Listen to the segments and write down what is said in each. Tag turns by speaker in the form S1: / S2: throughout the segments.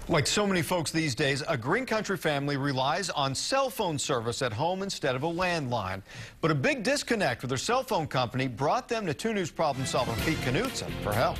S1: Like so many folks these days, a Green Country family relies on cell phone service at home instead of a landline. But a big disconnect with their cell phone company brought them to 2 News problem solver Pete Knutson for help.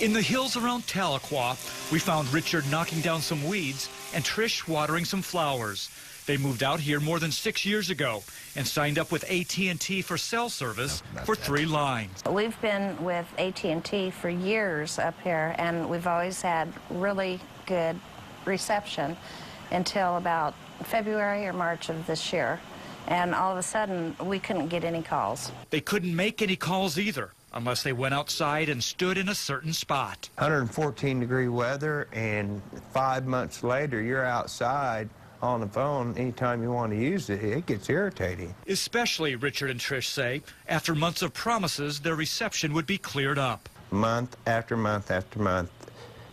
S2: In the hills around Tahlequah, we found Richard knocking down some weeds and Trish watering some flowers. They moved out here more than 6 years ago and signed up with AT&T for cell service for 3 lines.
S3: We've been with AT&T for years up here, and we've always had really good reception until about February or March of this year. And all of a sudden, we couldn't get any calls.
S2: They couldn't make any calls either unless they went outside and stood in a certain spot.
S4: 114-degree weather, and 5 months later, you're outside on the phone anytime you want to use it. It gets irritating.
S2: Especially, Richard and Trish say, after months of promises, their reception would be cleared up.
S4: Month after month after month,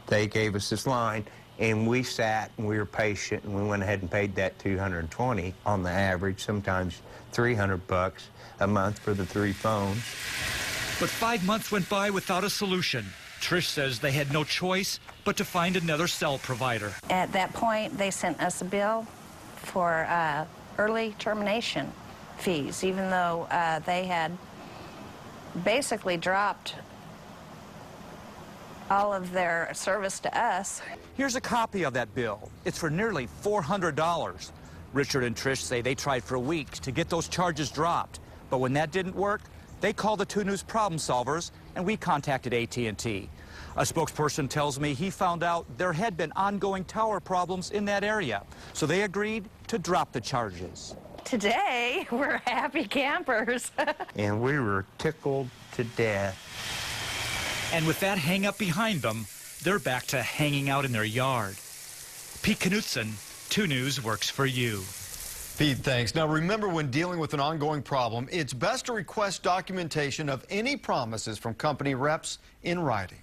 S4: they gave us this line, and we sat and we were patient, and we went ahead and paid that $220 on the average, sometimes $300 a month for the 3 phones.
S2: But 5 months went by without a solution. Trish says they had no choice but to find another cell provider.
S3: At that point, they sent us a bill for early termination fees, even though they had basically dropped all of their service to us.
S2: Here's a copy of that bill. It's for nearly $400. Richard and Trish say they tried for weeks to get those charges dropped, but when that didn't work, they called the 2 News problem solvers, and we contacted AT&T. A spokesperson tells me he found out there had been ongoing tower problems in that area, so they agreed to drop the charges.
S3: Today, we're happy campers.
S4: And we were tickled to death.
S2: And with that hang-up behind them, they're back to hanging out in their yard. Pete Knutson, 2 News works for you.
S1: Pete, thanks. Now remember, when dealing with an ongoing problem, it's best to request documentation of any promises from company reps in writing.